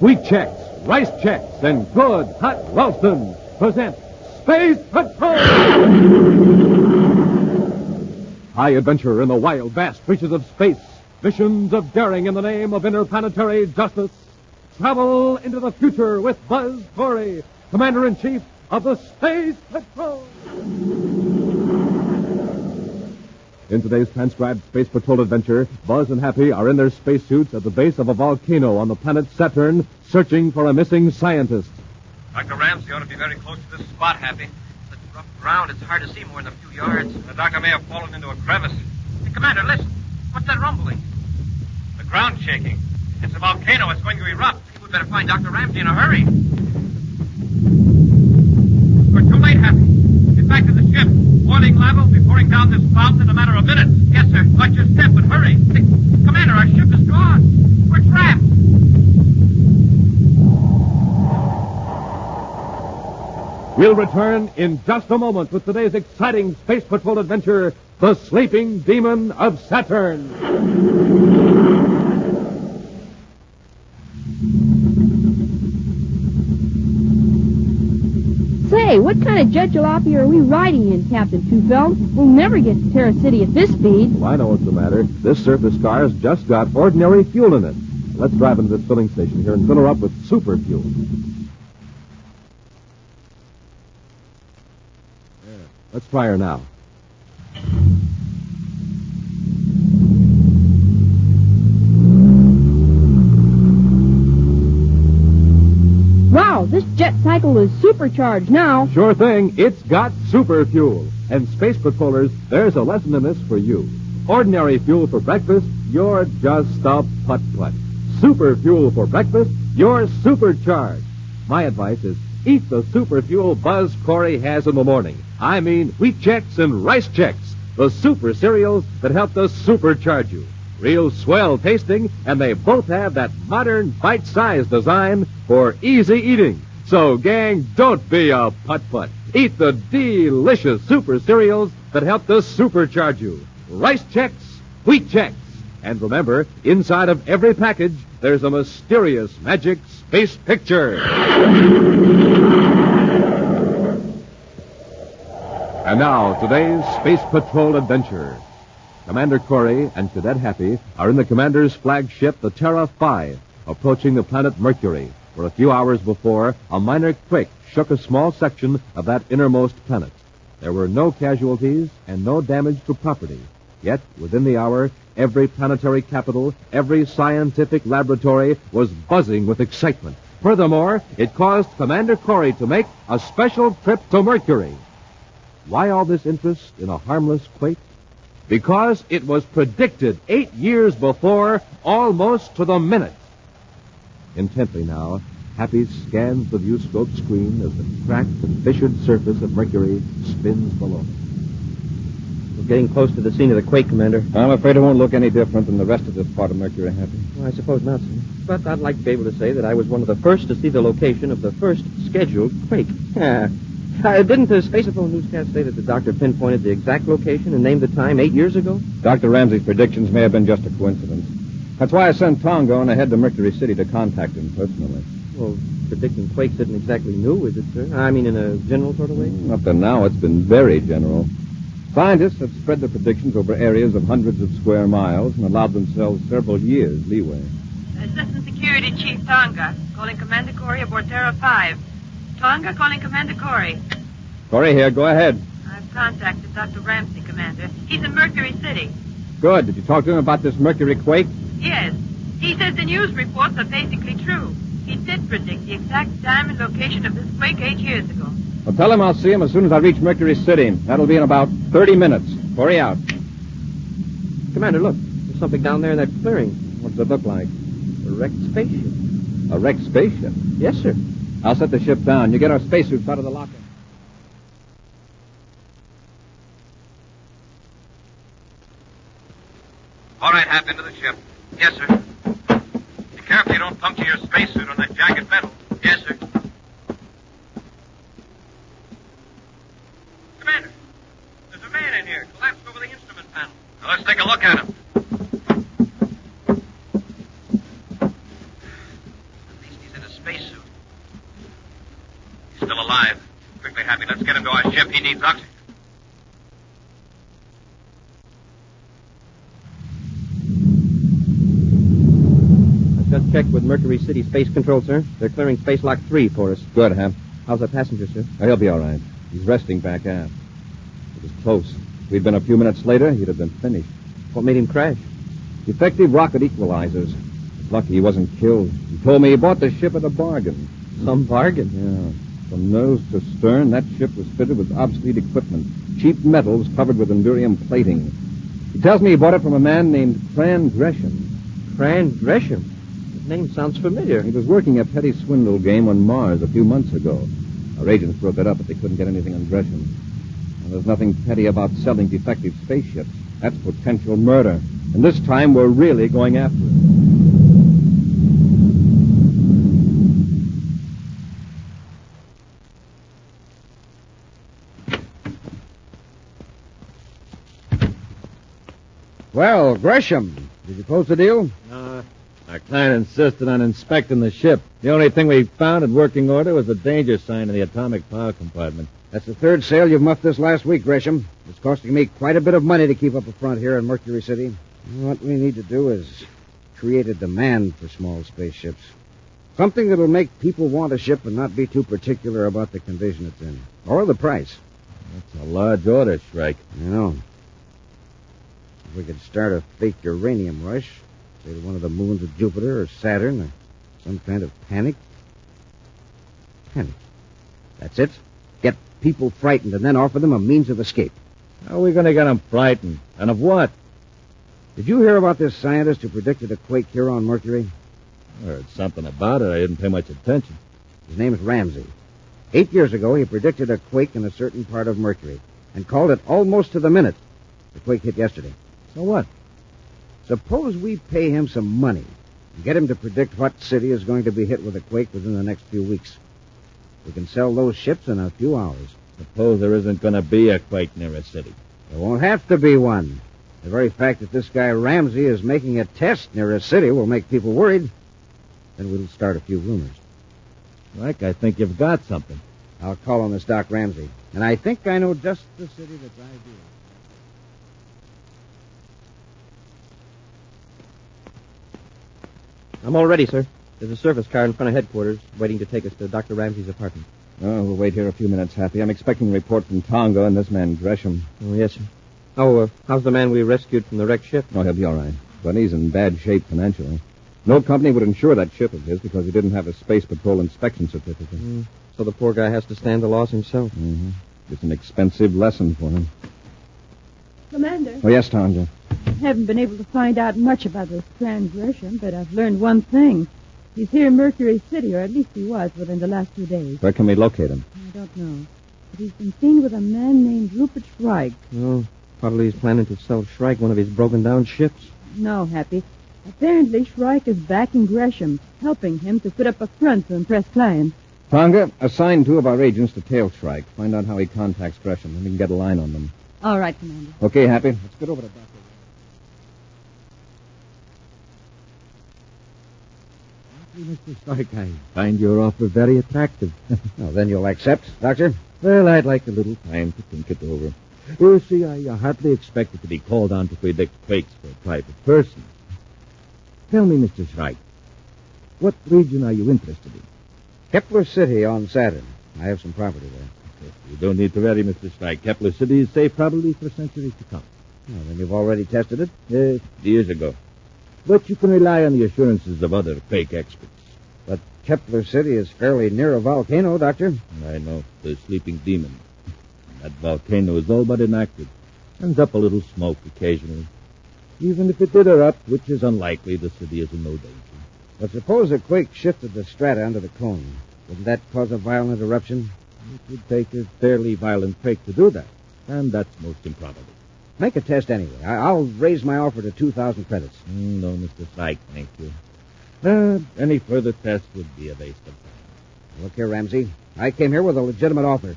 Wheat Checks, Rice Checks, and Good Hot Ralston present Space Patrol! High adventure in the wild, vast reaches of space. Missions of daring in the name of interplanetary justice. Travel into the future with Buzz Corey, Commander-in-Chief of the Space Patrol. In today's transcribed Space Patrol adventure, Buzz and Happy are in their spacesuits at the base of a volcano on the planet Saturn, searching for a missing scientist. Dr. Ramsey ought to be very close to this spot, Happy. Such rough ground, it's hard to see more than a few yards. The doctor may have fallen into a crevice. Hey, Commander, listen. What's that rumbling? The ground's shaking. It's a volcano. It's going to erupt. We'd better find Dr. Ramsey in a hurry. We're too late, Happy. Get back to the ship. Boiling lava will be pouring down this fountain in a matter of minutes. Yes, sir. Watch your step, but hurry. Commander, our ship is gone. We're trapped. We'll return in just a moment with today's exciting Space Patrol adventure, The Sleeping Demon of Saturn. Say, what kind of jet jalopy are we riding in, Captain Tufeld? We'll never get to Terra City at this speed. Well, I know what's the matter. This surface car has just got ordinary fuel in it. Let's drive into this filling station here and fill her up with super fuel. Let's try her now. Wow, this jet cycle is supercharged now. Sure thing. It's got super fuel. And Space Patrollers, there's a lesson in this for you. Ordinary fuel for breakfast, you're just a putt-putt. Super fuel for breakfast, you're supercharged. My advice is eat the super fuel Buzz Corey has in the morning. I mean Wheat Checks and Rice Checks, the super cereals that help to supercharge you. Real swell tasting, and they both have that modern bite-sized design for easy eating. So, gang, don't be a putt-putt. Eat the delicious super cereals that help to supercharge you. Rice Checks, Wheat Checks. And remember, inside of every package, there's a mysterious magic space picture. And now, today's Space Patrol adventure. Commander Corey and Cadet Happy are in the Commander's flagship, the Terra-Fi, approaching the planet Mercury, where a few hours before, a minor quake shook a small section of that innermost planet. There were no casualties and no damage to property. Yet, within the hour, every planetary capital, every scientific laboratory was buzzing with excitement. Furthermore, it caused Commander Corey to make a special trip to Mercury. Why all this interest in a harmless quake? Because it was predicted 8 years before, almost to the minute. Intently now, Happy scans the viewscope screen as the cracked and fissured surface of Mercury spins below. We're getting close to the scene of the quake, Commander. I'm afraid it won't look any different than the rest of this part of Mercury, Happy. Well, I suppose not, sir. But I'd like to be able to say that I was one of the first to see the location of the first scheduled quake. Didn't the Spaceophone newscast say that the doctor pinpointed the exact location and named the time 8 years ago? Dr. Ramsey's predictions may have been just a coincidence. That's why I sent Tonga on ahead to Mercury City to contact him personally. Well, predicting quakes isn't exactly new, is it, sir? I mean, in a general sort of way? Up to now, it's been very general. Scientists have spread their predictions over areas of hundreds of square miles and allowed themselves several years leeway. Assistant Security Chief Tonga, calling Commander Corey aboard Terra 5. Tonga, calling Commander Corey. Corey here, go ahead. I've contacted Dr. Ramsey, Commander. He's in Mercury City. Good. Did you talk to him about this Mercury quake? Yes. He says the news reports are basically true. He did predict the exact time and location of this quake 8 years ago. Well, tell him I'll see him as soon as I reach Mercury City. That'll be in about 30 minutes. Corey out. Commander, look. There's something down there in that clearing. What does it look like? A wrecked spaceship. A wrecked spaceship? Yes, sir. I'll set the ship down. You get our spacesuits out of the locker. All right, Hap, into the ship. Yes, sir. Be careful you don't puncture your spacesuit on that jagged metal. Yes, sir. Commander, there's a man in here, collapsed over the instrument panel. Now, let's take a look at him. At least he's in need, Doctor. I've just checked with Mercury City Space Control, sir. They're clearing Space Lock 3 for us. Good, Hap. How's that passenger, sir? He'll be all right. He's resting back aft. It was close. If we'd been a few minutes later, he'd have been finished. What made him crash? Defective rocket equalizers. Lucky he wasn't killed. He told me he bought the ship at a bargain. Some bargain? Yeah. From nose to stern, that ship was fitted with obsolete equipment. Cheap metals covered with Endurium plating. He tells me he bought it from a man named Fran Gresham. Fran Gresham? His name sounds familiar. He was working a petty swindle game on Mars a few months ago. Our agents broke it up, but they couldn't get anything on Gresham. And there's nothing petty about selling defective spaceships. That's potential murder. And this time, we're really going after it. Well, Gresham, did you close the deal? Our client insisted on inspecting the ship. The only thing we found in working order was a danger sign in the atomic power compartment. That's the third sale you've muffed this last week, Gresham. It's costing me quite a bit of money to keep up a front here in Mercury City. What we need to do is create a demand for small spaceships. Something that'll make people want a ship and not be too particular about the condition it's in. Or the price. That's a large order, Shrike. You know. If we could start a fake uranium rush, say to one of the moons of Jupiter or Saturn, or some kind of panic. Panic. That's it. Get people frightened and then offer them a means of escape. How are we going to get them frightened? And of what? Did you hear about this scientist who predicted a quake here on Mercury? I heard something about it. I didn't pay much attention. His name is Ramsey. 8 years ago, he predicted a quake in a certain part of Mercury and called it almost to the minute. The quake hit yesterday. So what? Suppose we pay him some money and get him to predict what city is going to be hit with a quake within the next few weeks. We can sell those ships in a few hours. Suppose there isn't going to be a quake near a city. There won't have to be one. The very fact that this guy Ramsey is making a test near a city will make people worried. Then we'll start a few rumors. Mike, I think you've got something. I'll call on this Doc Ramsey. And I think I know just the city that's ideal. I'm all ready, sir. There's a service car in front of headquarters waiting to take us to Dr. Ramsey's apartment. Oh, we'll wait here a few minutes, Happy. I'm expecting a report from Tonga and this man Gresham. Oh, yes, sir. Oh, how's the man we rescued from the wrecked ship? Oh, he'll be all right. But he's in bad shape financially. No company would insure that ship of his because he didn't have a Space Patrol inspection certificate. So the poor guy has to stand the loss himself. Mm-hmm. It's an expensive lesson for him. Commander, Oh, yes, Tonga. I haven't been able to find out much about this Fran Gresham, but I've learned one thing. He's here in Mercury City, or at least he was within the last 2 days. Where can we locate him? I don't know. But he's been seen with a man named Rupert Shrike. Oh, probably he's planning to sell Shrike one of his broken-down ships. No, Happy. Apparently, Shrike is backing Gresham, helping him to put up a front to impress clients. Tonga, assign 2 of our agents to tail Shrike. Find out how he contacts Gresham, and we can get a line on them. All right, Commander. Okay, Happy. Let's get over to Dr. Mr. Stark, I find your offer very attractive. Well, then you'll accept, Doctor? Well, I'd like a little time to think it over. You see, I hardly expected to be called on to predict quakes for a private person. Tell me, Mr. Shrike, what region are you interested in? Kepler City on Saturn. I have some property there. You don't need to worry, Mr. Shrike. Kepler City is safe probably for centuries to come. Well, then you've already tested it? Yes, years ago. But you can rely on the assurances of other quake experts. But Kepler City is fairly near a volcano, Doctor. I know, the sleeping demon. That volcano is all but inactive. Sends up a little smoke occasionally. Even if it did erupt, which is unlikely, the city is in no danger. But suppose a quake shifted the strata under the cone. Wouldn't that cause a violent eruption? It would take a fairly violent quake to do that, and that's most improbable. Make a test anyway. I'll raise my offer to 2,000 credits. No, Mr. Shrike, thank you. Any further test would be a waste of time. Look here, Ramsey. I came here with a legitimate offer.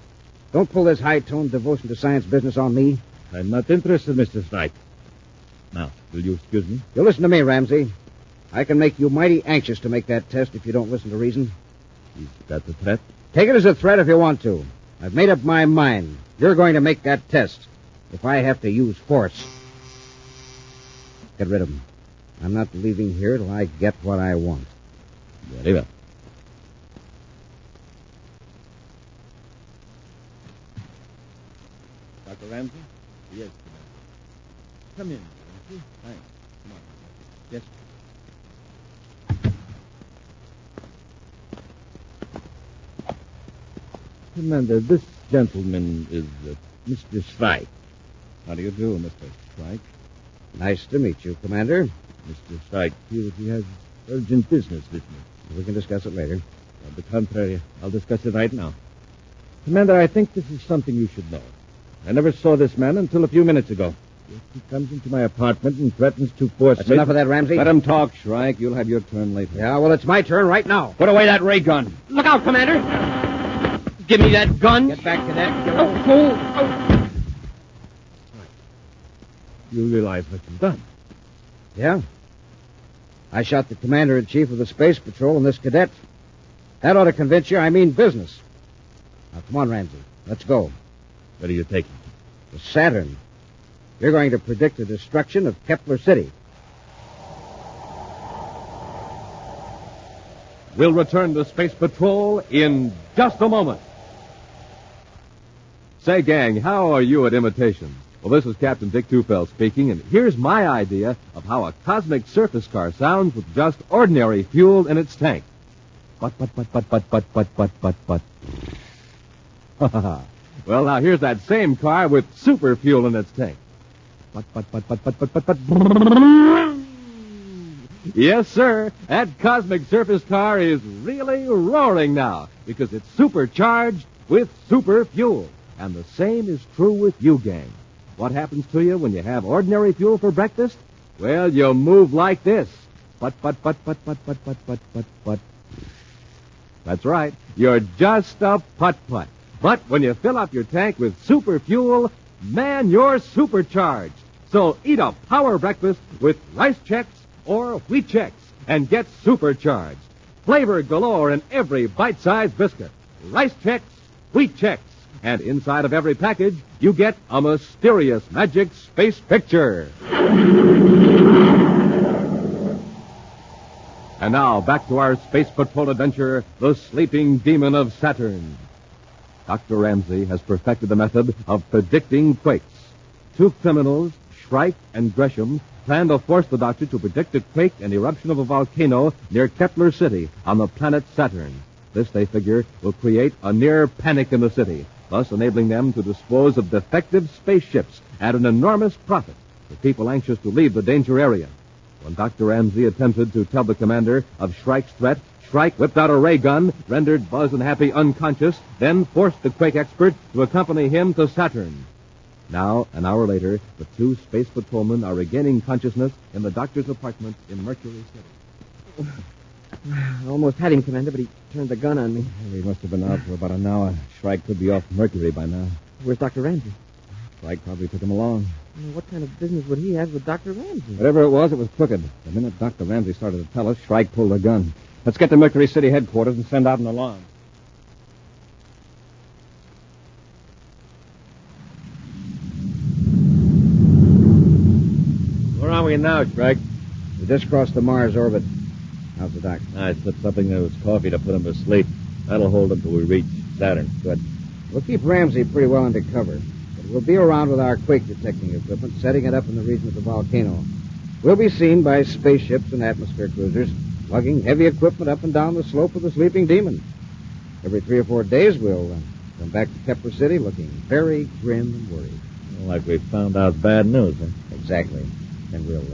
Don't pull this high-toned devotion to science business on me. I'm not interested, Mr. Shrike. Now, will you excuse me? You listen to me, Ramsey. I can make you mighty anxious to make that test if you don't listen to reason. Is that a threat? Take it as a threat if you want to. I've made up my mind. You're going to make that test. If I have to use force. Get rid of him. I'm not leaving here till I get what I want. Very well. Dr. Ramsey? Yes, Commander. Come in, Ramsey. Thanks. Come on. Yes. Commander, this gentleman is Mr. Strike. How do you do, Mr. Strike? Nice to meet you, Commander. Mr. Strike feels he has urgent business with me. We can discuss it later. On the contrary, I'll discuss it right now. Commander, I think this is something you should know. I never saw this man until a few minutes ago. Yet he comes into my apartment and threatens to force That's me... enough of that, Ramsey. Let him talk, Shrike. You'll have your turn later. Yeah, well, it's my turn right now. Put away that ray gun. Look out, Commander. Give me that gun. Get back, Cadet. Oh. You realize what you've done. Yeah. I shot the commander-in-chief of the Space Patrol and this cadet. That ought to convince you I mean business. Now, come on, Ramsey. Let's go. Where are you taking me? The Saturn. You're going to predict the destruction of Kepler City. We'll return to Space Patrol in just a moment. Say, gang, how are you at imitation? Well, this is Captain Dick Tufeld speaking, and here's my idea of how a cosmic surface car sounds with just ordinary fuel in its tank. But. Well, now here's that same car with super fuel in its tank. But. Yes, sir. That cosmic surface car is really roaring now because it's supercharged with super fuel. And the same is true with you, gang. What happens to you when you have ordinary fuel for breakfast? Well, you move like this. But. That's right. You're just a putt-putt. But when you fill up your tank with super fuel, man, you're supercharged. So eat a power breakfast with rice checks or wheat checks and get supercharged. Flavor galore in every bite-sized biscuit. Rice checks, wheat checks. And inside of every package, you get a mysterious magic space picture. And now, back to our Space Patrol adventure, The Sleeping Demon of Saturn. Dr. Ramsey has perfected the method of predicting quakes. Two criminals, Shrike and Gresham, plan to force the doctor to predict a quake and eruption of a volcano near Kepler City on the planet Saturn. This, they figure, will create a near panic in the city, thus enabling them to dispose of defective spaceships at an enormous profit for people anxious to leave the danger area. When Dr. Ramsey attempted to tell the commander of Shrike's threat, Shrike whipped out a ray gun, rendered Buzz and Happy unconscious, then forced the quake expert to accompany him to Saturn. Now, an hour later, the two space patrolmen are regaining consciousness in the doctor's apartment in Mercury City. I almost had him, Commander, but he turned the gun on me. He must have been out for about an hour. Shrike could be off Mercury by now. Where's Dr. Ramsey? Shrike probably took him along. What kind of business would he have with Dr. Ramsey? Whatever it was crooked. The minute Dr. Ramsey started to tell us, Shrike pulled a gun. Let's get to Mercury City headquarters and send out an alarm. Where are we now, Shrike? We just crossed the Mars orbit. How's the doc? I slipped something in his coffee to put him to sleep. That'll hold him till we reach Saturn. Good. We'll keep Ramsey pretty well under cover. But we'll be around with our quake detecting equipment, setting it up in the region of the volcano. We'll be seen by spaceships and atmosphere cruisers, lugging heavy equipment up and down the slope of the sleeping demon. Every 3 or 4 days, we'll come back to Kepler City looking very grim and worried. Like we found out bad news, huh? Exactly. Then we'll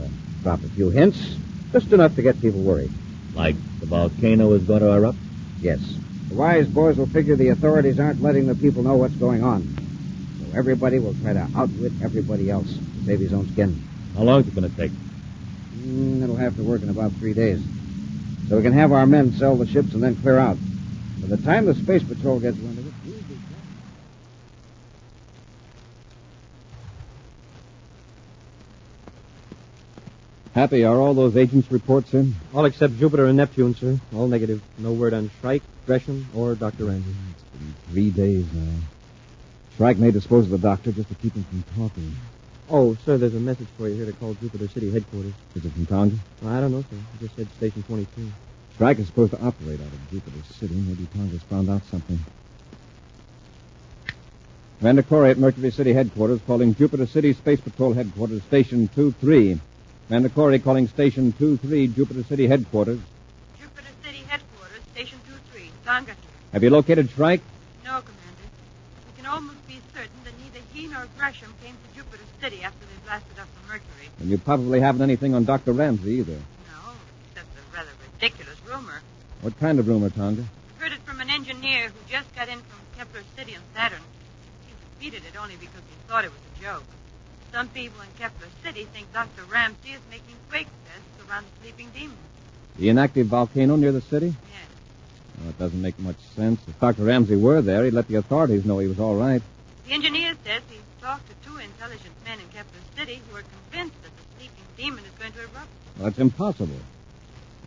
drop a few hints, just enough to get people worried. Like the volcano is going to erupt? Yes. The wise boys will figure the authorities aren't letting the people know what's going on. So everybody will try to outwit everybody else to save his own skin. How long is it going to take? It'll have to work in about 3 days. So we can have our men sell the ships and then clear out. By the time the Space Patrol gets wind of it, we'll be... Happy, are all those agents' reports in? All except Jupiter and Neptune, sir. All negative. No word on Shrike, Gresham, or Dr. Ramsey. It's been 3 days now. Shrike may dispose of the doctor just to keep him from talking. Oh, sir, there's a message for you here to call Jupiter City headquarters. Is it from Tonga? Well, I don't know, sir. It just said Station 22. Shrike is supposed to operate out of Jupiter City. Maybe Tonga's found out something. Commander Corey at Mercury City headquarters calling Jupiter City Space Patrol headquarters, Station 23. Commander Corey calling Station 23, Jupiter City headquarters. Jupiter City headquarters, Station 23. Tonga here. Have you located Shrike? No, Commander. We can almost be certain that neither he nor Gresham came to Jupiter City after they blasted up the Mercury. And you probably haven't anything on Dr. Ramsey either. No, except a rather ridiculous rumor. What kind of rumor, Tonga? I heard it from an engineer who just got in from Kepler City on Saturn. He repeated it only because he thought it was a joke. Some people in Kepler City think Dr. Ramsey is making quake tests around the sleeping demon. The inactive volcano near the city? Yes. Well, it doesn't make much sense. If Dr. Ramsey were there, he'd let the authorities know he was all right. The engineer says he's talked to two intelligent men in Kepler City who are convinced that the sleeping demon is going to erupt. Well, that's impossible.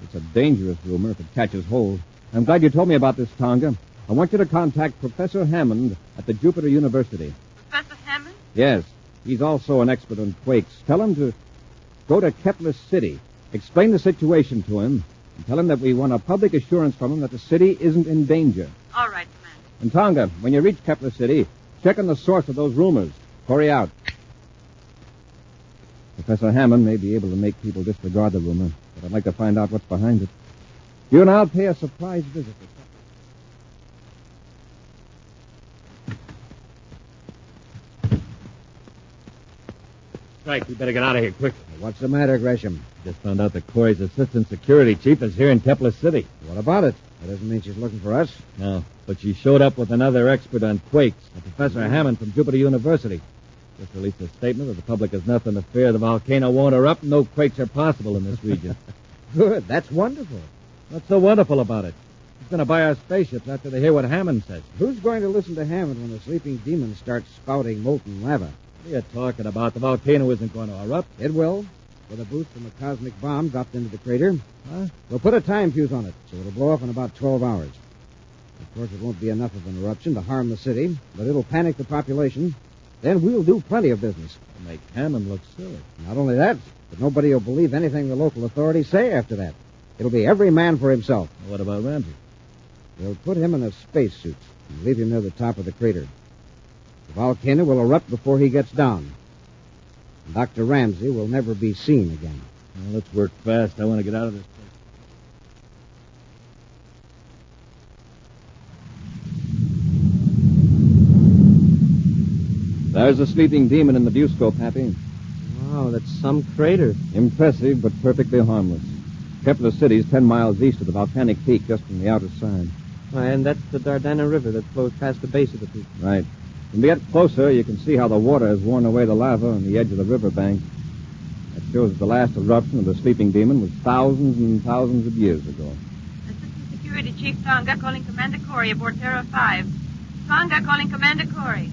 It's a dangerous rumor if it catches hold. I'm glad you told me about this, Tonga. I want you to contact Professor Hammond at the Jupiter University. Professor Hammond? Yes. He's also an expert on quakes. Tell him to go to Kepler City, explain the situation to him, and tell him that we want a public assurance from him that the city isn't in danger. All right, Commander. And Tonga, when you reach Kepler City, check on the source of those rumors. Corey out. Professor Hammond may be able to make people disregard the rumor, but I'd like to find out what's behind it. You and I'll pay a surprise visit to Kepler. Strike, we better get out of here quick. What's the matter, Gresham? Just found out that Corey's assistant security chief is here in Kepler City. What about it? That doesn't mean she's looking for us. No, but she showed up with another expert on quakes, a Professor Hammond from Jupiter University. Just released a statement that the public has nothing to fear. The volcano won't erupt. No quakes are possible in this region. Good. That's wonderful. What's so wonderful about it? She's going to buy our spaceships after they hear what Hammond says. Who's going to listen to Hammond when the sleeping demon starts spouting molten lava? What are you talking about? The volcano isn't going to erupt. It will. With a boost from a cosmic bomb dropped into the crater. Huh? We'll put a time fuse on it, so it'll blow up in about 12 hours. Of course, it won't be enough of an eruption to harm the city, but it'll panic the population. Then we'll do plenty of business. It'll make Hammond look silly. Not only that, but nobody will believe anything the local authorities say after that. It'll be every man for himself. What about Ramsey? They'll put him in a spacesuit and leave him near the top of the crater. The volcano will erupt before he gets down. Dr. Ramsey will never be seen again. Well, let's work fast. I want to get out of this place. There's a sleeping demon in the viewscope, Happy. Wow, that's some crater. Impressive, but perfectly harmless. Kepler City's 10 miles east of the volcanic peak, just from the outer side. And that's the Dardana River that flows past the base of the peak. Right. When we get closer, you can see how the water has worn away the lava on the edge of the riverbank. That shows that the last eruption of the sleeping demon was thousands and thousands of years ago. Assistant Security Chief Tonga calling Commander Corey aboard Terra 5. Tonga calling Commander Corey.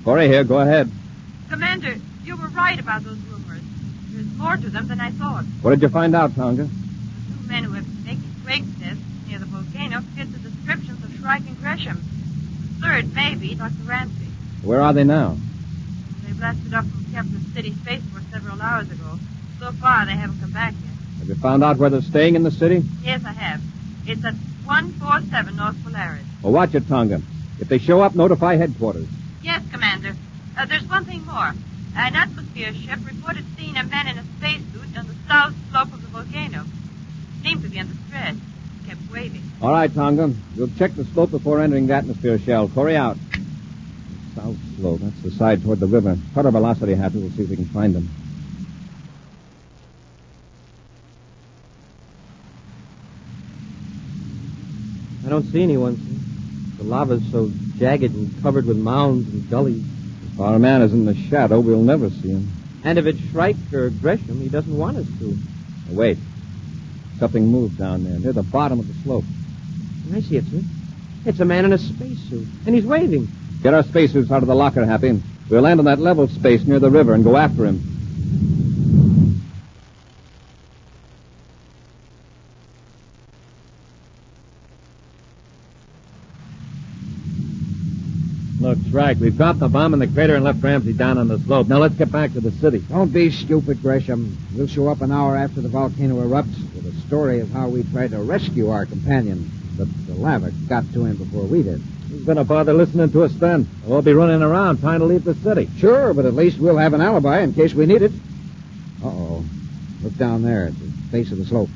Corey here, go ahead. Commander, you were right about those rumors. There's more to them than I thought. What did you find out, Tonga? The two men who have been making quake tests near the volcano fit the descriptions of Shrike and Gresham. The third may be Dr. Ramsey. Where are they now? They blasted up from Kepler City Spaceport several hours ago. So far, they haven't come back yet. Have you found out where they're staying in the city? Yes, I have. It's at 147 North Polaris. Well, watch it, Tonga. If they show up, notify headquarters. Yes, Commander. There's one thing more. An atmosphere ship reported seeing a man in a spacesuit on the south slope of the volcano. Seemed to be under stress. Kept waving. All right, Tonga. We'll check the slope before entering the atmosphere shell. Corey out. South slope. That's the side toward the river. Cut our velocity, Happy. We'll see if we can find them. I don't see anyone, sir. The lava's so jagged and covered with mounds and gullies. If our man is in the shadow, we'll never see him. And if it's Shrike or Gresham, he doesn't want us to. Wait. Something moved down there, near the bottom of the slope. I see it, sir. It's a man in a spacesuit, and he's waving. Get our spacesuits out of the locker, Happy. We'll land on that level space near the river and go after him. Looks right. We've dropped the bomb in the crater and left Ramsey down on the slope. Now let's get back to the city. Don't be stupid, Gresham. We'll show up an hour after the volcano erupts with a story of how we tried to rescue our companion, but the lava got to him before we did. Who's going to bother listening to us then? We'll be running around trying to leave the city. Sure, but at least we'll have an alibi in case we need it. Uh-oh. Look down there at the base of the slope.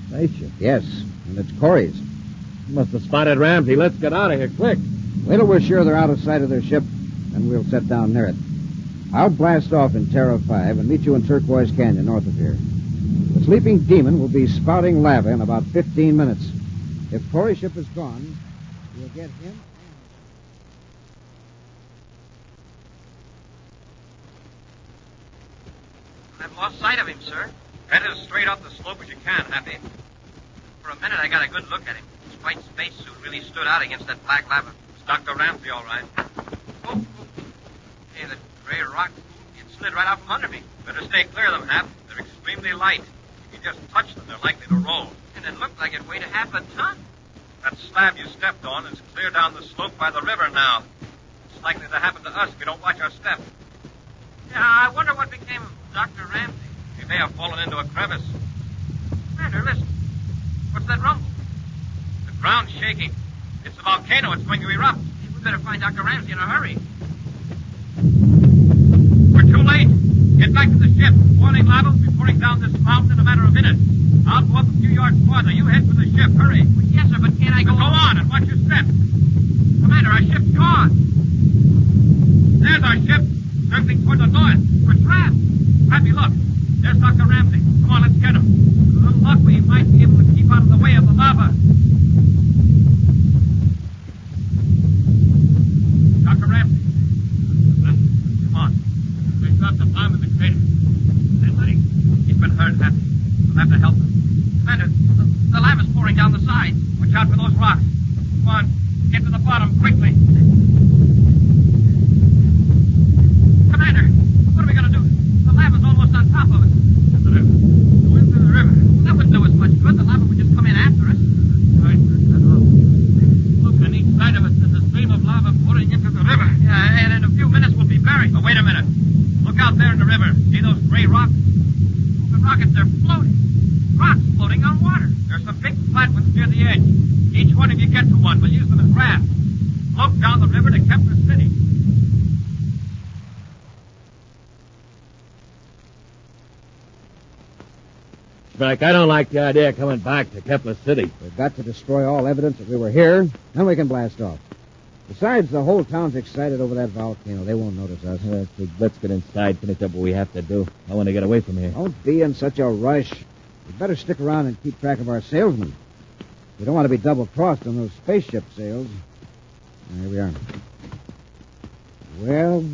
Spaceship. Yes, and it's Corey's. You must have spotted Ramsey. Let's get out of here, quick. Wait till we're sure they're out of sight of their ship, and we'll set down near it. I'll blast off in Terra 5 and meet you in Turquoise Canyon north of here. The sleeping demon will be spouting lava in about 15 minutes. If Corey's ship is gone, we'll get him. I've lost sight of him, sir. Head as straight up the slope as you can, Happy. For a minute, I got a good look at him. His white spacesuit really stood out against that black lava. It's Dr. Ramsey, all right. Oh. Hey, the gray rocks, it slid right out from under me. Better stay clear of them, Hap. They're extremely light. If you just touch them, they're likely to roll. And it looked like it weighed half a ton. That slab you stepped on is clear down the slope by the river now. It's likely to happen to us if we don't watch our step. Yeah, I wonder what became of Dr. Ramsey. He may have fallen into a crevice. Commander, listen. What's that rumble? The ground's shaking. It's the volcano. It's going to erupt. We better find Dr. Ramsey in a hurry. We're too late. Get back to the ship. Boiling lava will be pouring down this mountain in a matter of minutes. I'll go up a few yards farther. You head for the ship. Hurry. Well, yes, sir, but can't I go... Go on and watch your step. Commander, our ship's gone. There's our ship, circling toward the north. We're trapped. Happy, look. There's Dr. Ramsey. Come on, let's get him. With a little luck, we might be able to keep out of the way of the lava. Dr. Ramsey. Come on. We've dropped the bomb in the crater. He's been hurt, Happy. We'll have to help him. Commander, the lava's pouring down the side. Watch out for those rocks. Come on. Get to the bottom quickly. Commander, what are we going to do? The lava's almost on top of us. Into the river. Go into the river. Well, that wouldn't do us much good. The lava would just come in after us. Right. Look, on each side of us, there's a stream of lava pouring into the river. Yeah, and in a few minutes we'll be buried. But wait a minute. Look out there in the river. See those gray rocks? The rockets, they're floating. Rocks floating on water. There's some big flat ones near the edge. Each one of you get to one. We'll use them as rafts. Float down the river to Kepler City. Back, I don't like the idea of coming back to Kepler City. We've got to destroy all evidence that we were here, then we can blast off. Besides, the whole town's excited over that volcano. They won't notice us. Let's get inside, finish up what we have to do. I want to get away from here. Don't be in such a rush. We'd better stick around and keep track of our salesmen. We don't want to be double-crossed on those spaceship sales. Here we are.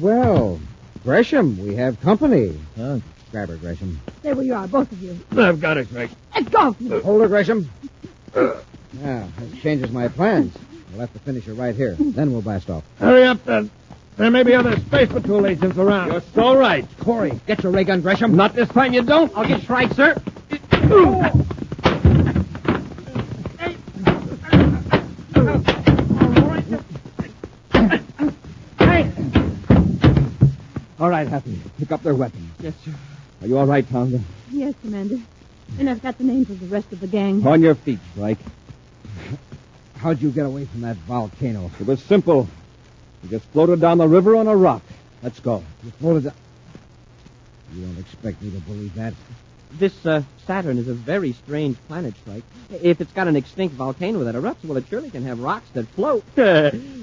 Well. Gresham, we have company. Huh? Grab her, Gresham. Stay where you are, both of you. I've got it, Greg. Let's go. Hold her, Gresham. Yeah, that changes my plans. We'll have to finish her right here. Then we'll blast off. Hurry up, then. There may be other Space Patrol agents around. You're so right. Corey, get your ray gun, Gresham. Not this time you don't. I'll get you right, sir. All right, Happy. Pick up their weapons. Yes, sir. Are you all right, Tonga? Yes, Commander. And I've got the names of the rest of the gang. On your feet, Strike. How'd you get away from that volcano? It was simple. We just floated down the river on a rock. Let's go. You floated down... You don't expect me to believe that. This Saturn is a very strange planet, Strike. If it's got an extinct volcano that erupts, well, it surely can have rocks that float.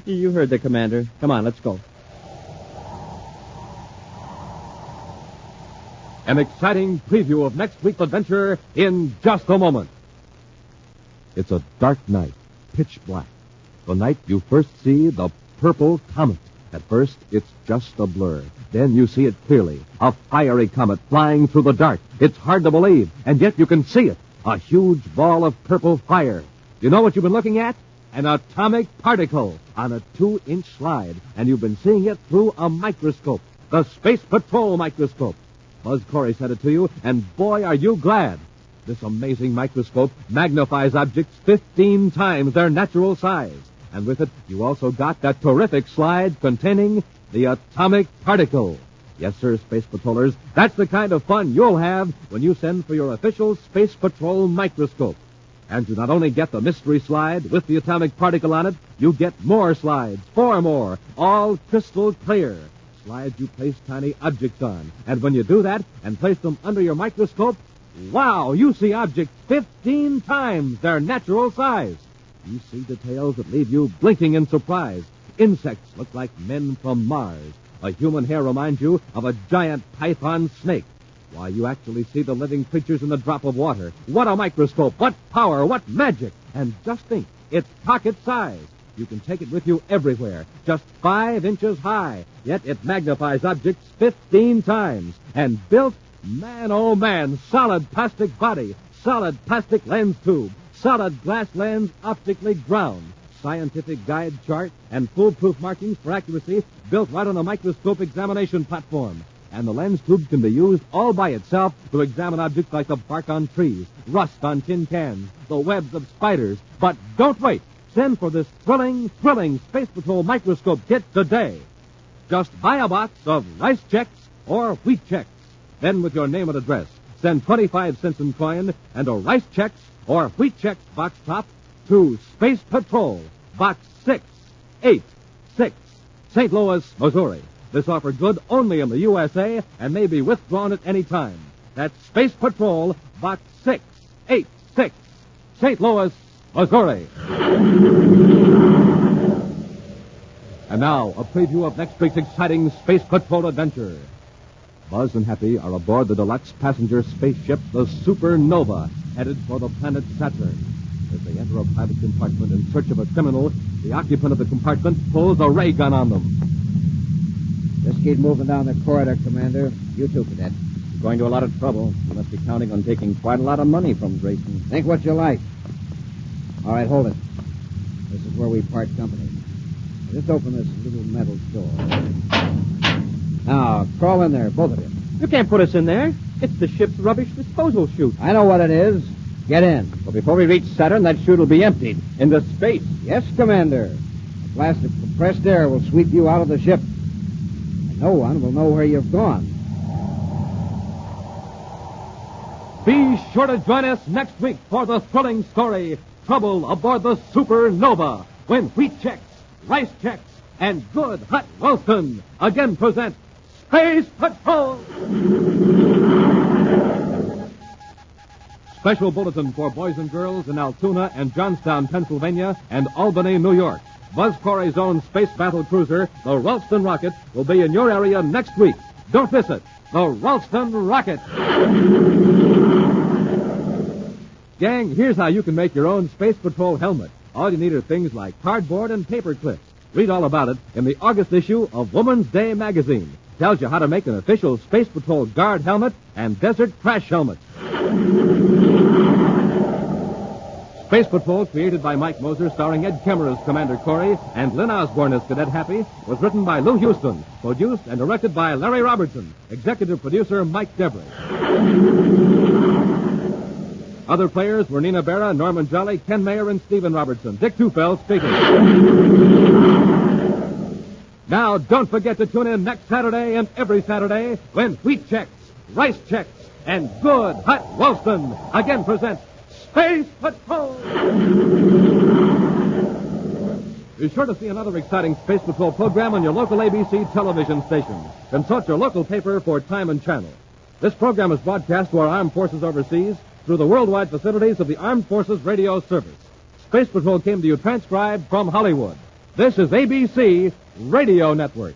You heard the commander. Come on, let's go. An exciting preview of next week's adventure in just a moment. It's a dark night, pitch black. The night you first see the purple comet. At first, it's just a blur. Then you see it clearly. A fiery comet flying through the dark. It's hard to believe, and yet you can see it. A huge ball of purple fire. You know what you've been looking at? An atomic particle on a 2-inch slide. And you've been seeing it through a microscope. The Space Patrol microscope. Buzz Corey sent it to you, and boy, are you glad. This amazing microscope magnifies objects 15 times their natural size. And with it, you also got that terrific slide containing the atomic particle. Yes, sir, Space Patrollers, that's the kind of fun you'll have when you send for your official Space Patrol microscope. And you not only get the mystery slide with the atomic particle on it, you get more slides, 4 more, all crystal clear. Slides you place tiny objects on. And when you do that and place them under your microscope, wow, you see objects 15 times their natural size. You see details that leave you blinking in surprise. Insects look like men from Mars. A human hair reminds you of a giant python snake. Why, you actually see the living creatures in the drop of water. What a microscope! What power! What magic! And just think, it's pocket size. You can take it with you everywhere, just 5 inches high. Yet it magnifies objects 15 times. And built, man, oh man, solid plastic body, solid plastic lens tube, solid glass lens optically ground, scientific guide chart, and foolproof markings for accuracy built right on a microscope examination platform. And the lens tube can be used all by itself to examine objects like the bark on trees, rust on tin cans, the webs of spiders. But don't wait. Send for this thrilling Space Patrol microscope kit today. Just buy a box of rice checks or wheat checks. Then with your name and address, send 25 cents in coin and a rice checks or wheat checks box top to Space Patrol, Box 686, St. Louis, Missouri. This offer good only in the USA and may be withdrawn at any time. That's Space Patrol, Box 686, St. Louis, Missouri. And now, a preview of next week's exciting Space Patrol adventure. Buzz and Happy are aboard the deluxe passenger spaceship, the Supernova, headed for the planet Saturn. As they enter a private compartment in search of a criminal, the occupant of the compartment pulls a ray gun on them. Just keep moving down the corridor, Commander. You too, Cadet. You're going to a lot of trouble. You must be counting on taking quite a lot of money from Grayson. Think what you like. All right, hold it. This is where we part company. Just open this little metal door. Now, crawl in there, both of you. You can't put us in there. It's the ship's rubbish disposal chute. I know what it is. Get in. But before we reach Saturn, that chute will be emptied into space. Yes, Commander. A blast of compressed air will sweep you out of the ship. And no one will know where you've gone. Be sure to join us next week for the thrilling story, Trouble Aboard the Supernova, when wheat checks, rice checks, and good hot Wilson again present Space Patrol! Special bulletin for boys and girls in Altoona and Johnstown, Pennsylvania, and Albany, New York. Buzz Corey's own space battle cruiser, the Ralston Rocket, will be in your area next week. Don't miss it. The Ralston Rocket. Gang, here's how you can make your own Space Patrol helmet. All you need are things like cardboard and paper clips. Read all about it in the August issue of Woman's Day magazine. Tells you how to make an official Space Patrol guard helmet and desert crash helmet. Space Patrol, created by Mike Moser, starring Ed Kemmer as Commander Corey and Lynn Osborne as Cadet Happy, was written by Lou Houston, produced and directed by Larry Robertson, executive producer Mike Devery. Other players were Nina Berra, Norman Jolly, Ken Mayer, and Stephen Robertson. Dick Tufeld speaking. Now, don't forget to tune in next Saturday and every Saturday when wheat checks, rice checks, and good hot Ralston again present Space Patrol! Be sure to see another exciting Space Patrol program on your local ABC television station. Consult your local paper for time and channel. This program is broadcast to our armed forces overseas through the worldwide facilities of the Armed Forces Radio Service. Space Patrol came to you transcribed from Hollywood. This is ABC Radio Network.